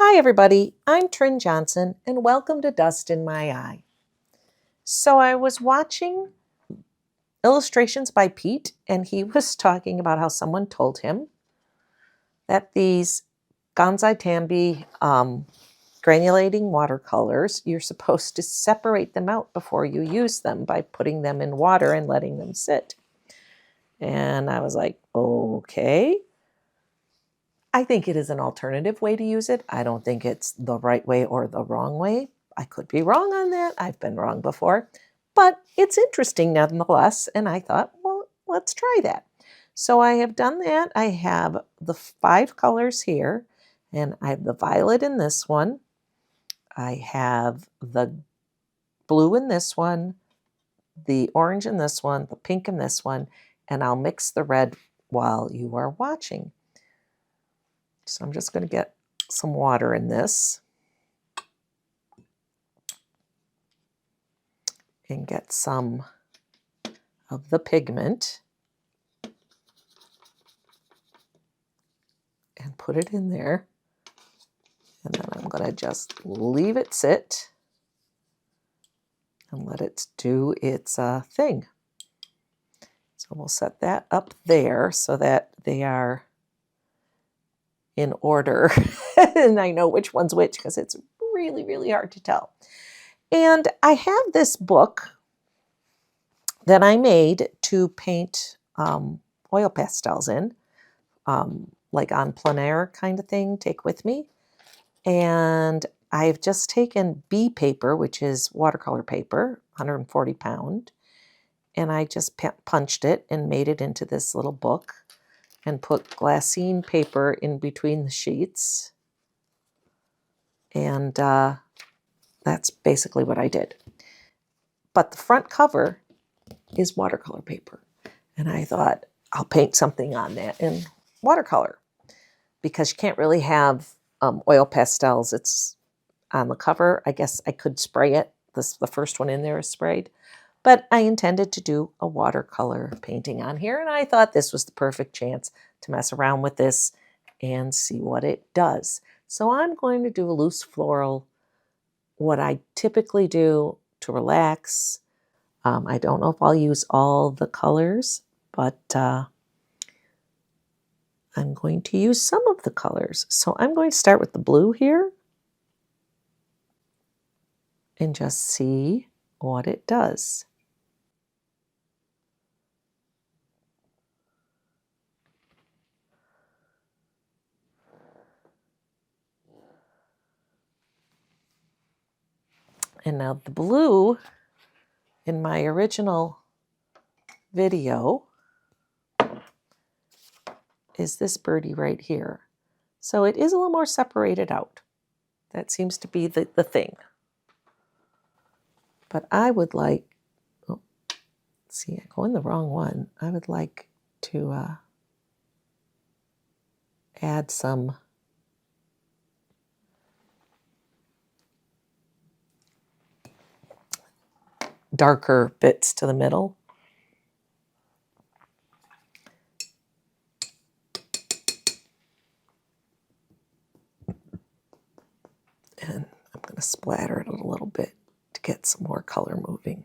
Hi everybody, I'm Trin Johnson and welcome to Dust in My Eye. So I was watching illustrations by Pete and he was talking about how someone told him that these Gansai Tambi granulating watercolors, you're supposed to separate them out before you use them by putting them in water and letting them sit. And I was like, okay. I think it is an alternative way to use it. I don't think it's the right way or the wrong way. I could be wrong on that. I've been wrong before, but it's interesting nonetheless. And I thought, well, let's try that. So I have done that. I have the 5 colors here, and I have the violet in this one. I have the blue in this one, the orange in this one, the pink in this one, and I'll mix the red while you are watching. So I'm just going to get some water in this and get some of the pigment and put it in there. And then I'm going to just leave it sit and let it do its thing. So we'll set that up there so that they are in order. And I know which one's which because it's really, really hard to tell. And I have this book that I made to paint oil pastels in, like on plein air kind of thing, take with me. And I've just taken B paper, which is watercolor paper, 140 pound, and I just punched it and made it into this little book and put glassine paper in between the sheets. And that's basically what I did. But the front cover is watercolor paper. And I thought, I'll paint something on that in watercolor because you can't really have oil pastels. It's on the cover. I guess I could spray it. The first one in there is sprayed. But I intended to do a watercolor painting on here, and I thought this was the perfect chance to mess around with this and see what it does. So I'm going to do a loose floral, what I typically do to relax. I don't know if I'll use all the colors, but I'm going to use some of the colors. So I'm going to start with the blue here and just see what it does. And now the blue in my original video is this birdie right here. So it is a little more separated out. That seems to be the thing. But I would like, oh, see, I go in the wrong one. I would like to add some darker bits to the middle. And I'm going to splatter it a little bit to get some more color moving.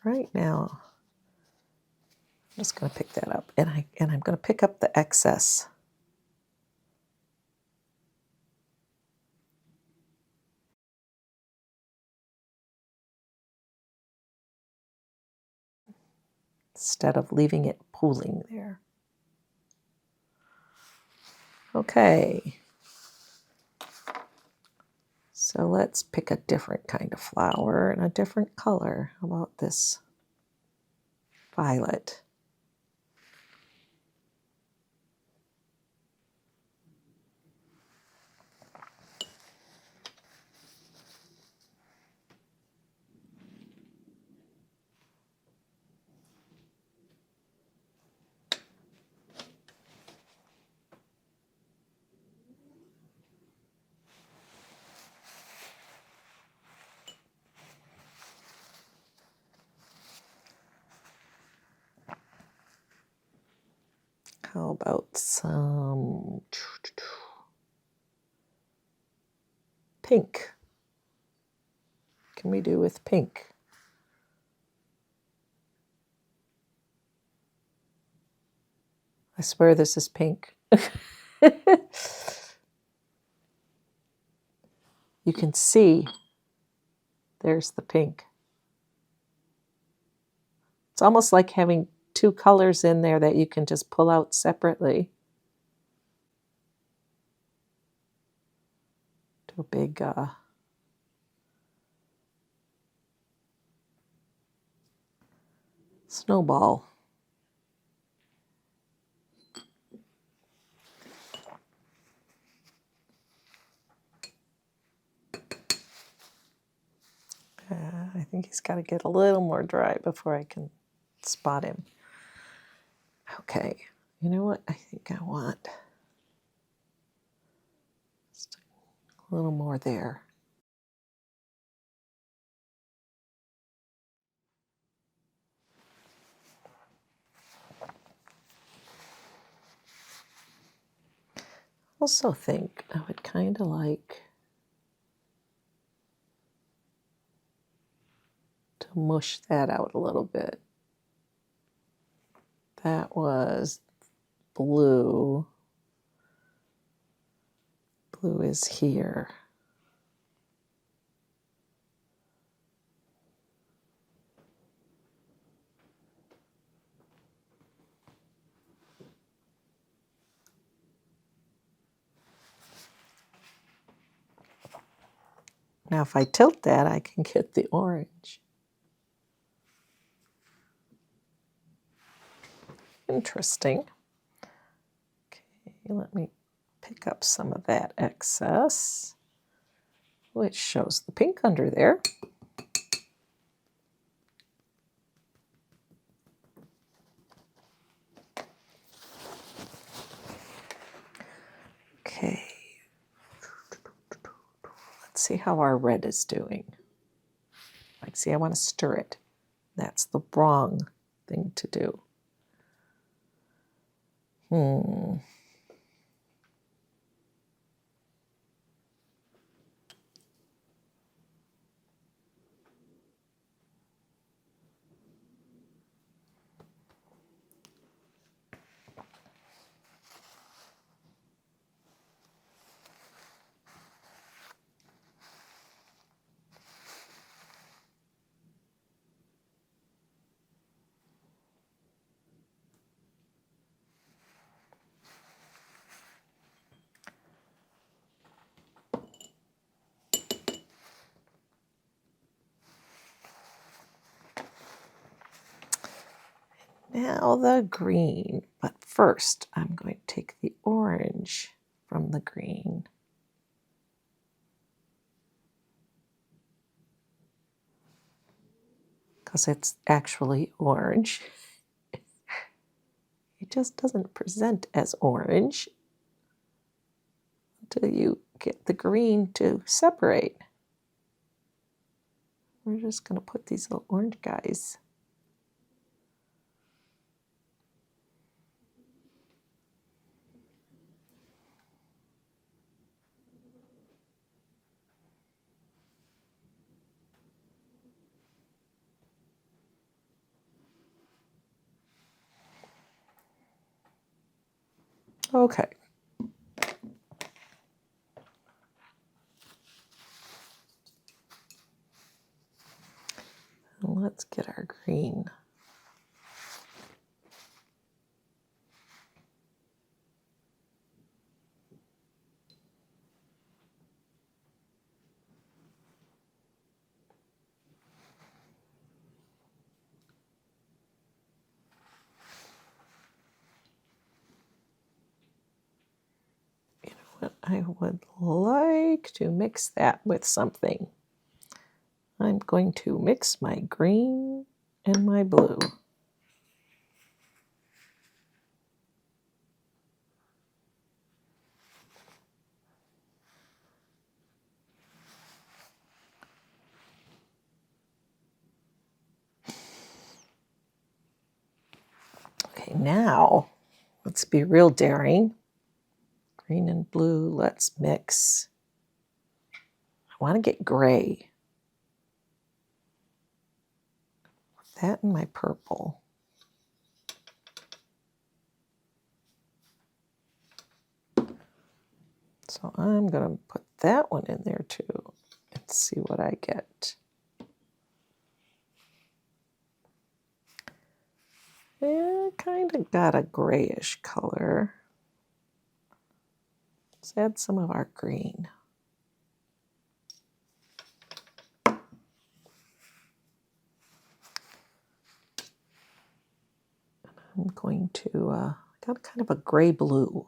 Right now, I'm just going to pick that up. And I'm going to pick up the excess. Instead of leaving it pooling there. Okay. So let's pick a different kind of flower and a different color. How about this violet? How about some pink? What can we do with pink? I swear this is pink. You can see there's the pink. It's almost like having two colors in there that you can just pull out separately. Do a big snowball. I think he's got to get a little more dry before I can spot him. Okay, you know what? I think I want just a little more there. Also think I would kind of like to mush that out a little bit. That was blue. Blue is here. Now if I tilt that, I can get the orange. Interesting. Okay, let me pick up some of that excess, which shows the pink under there. Okay. Let's see how our red is doing. Like, see, I want to stir it. That's the wrong thing to do. Now the green, but first I'm going to take the orange from the green. Because it's actually orange. It just doesn't present as orange until you get the green to separate. We're just going to put these little orange guys. Okay. Let's get our green. You know what? I would like to mix that with something. I'm going to mix my green and my blue. Okay, now Let's be real daring. Green and blue, let's mix. I want to get gray. That and my purple. So I'm going to put that one in there too and see what I get. Yeah, kind of got a grayish color. Let's add some of our green. I'm going to, got kind of a gray blue.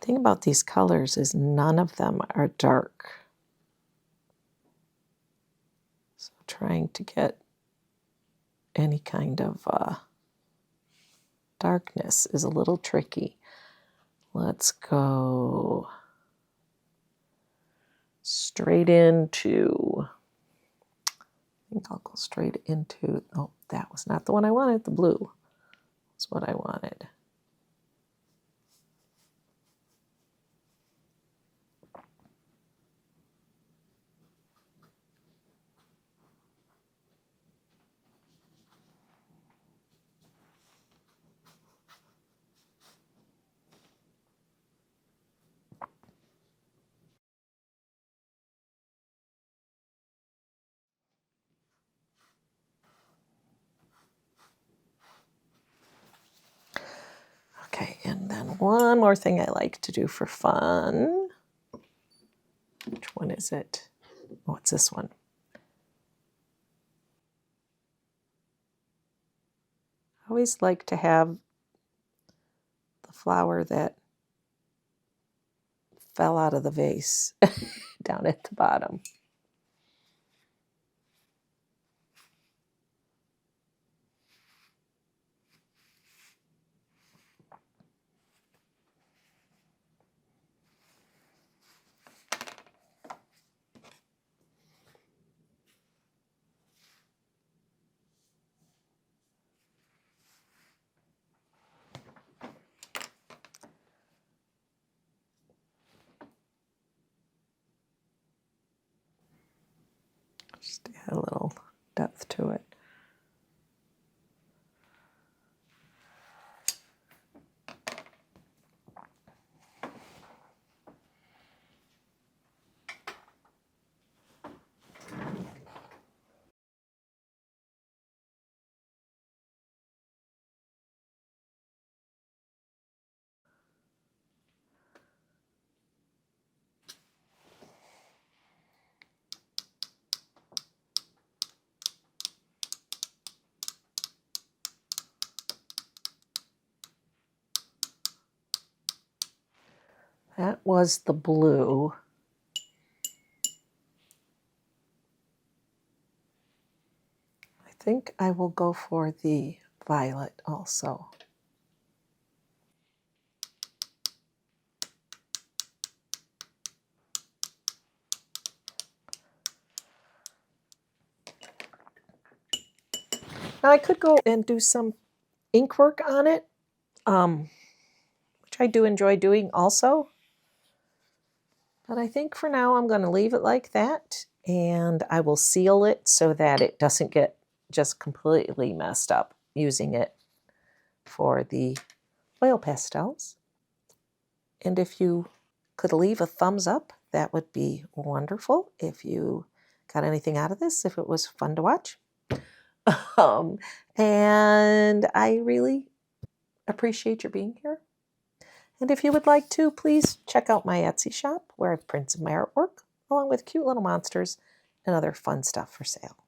The thing about these colors is none of them are dark. So trying to get any kind of darkness is a little tricky. Let's go straight into, I think I'll go straight into, oh, that was not the one I wanted, the blue. That's what I wanted. Okay, and then one more thing I like to do for fun. Which one is it? Oh, it's this one. I always like to have the flower that fell out of the vase down at the bottom. Just add a little depth to it. That was the blue. I think I will go for the violet also. Now I could go and do some ink work on it, which I do enjoy doing also. But I think for now I'm going to leave it like that, and I will seal it so that it doesn't get just completely messed up using it for the oil pastels. And if you could leave a thumbs up, that would be wonderful. If you got anything out of this, if it was fun to watch. And I really appreciate your being here. And if you would like to, please check out my Etsy shop where I've printed my artwork along with cute little monsters and other fun stuff for sale.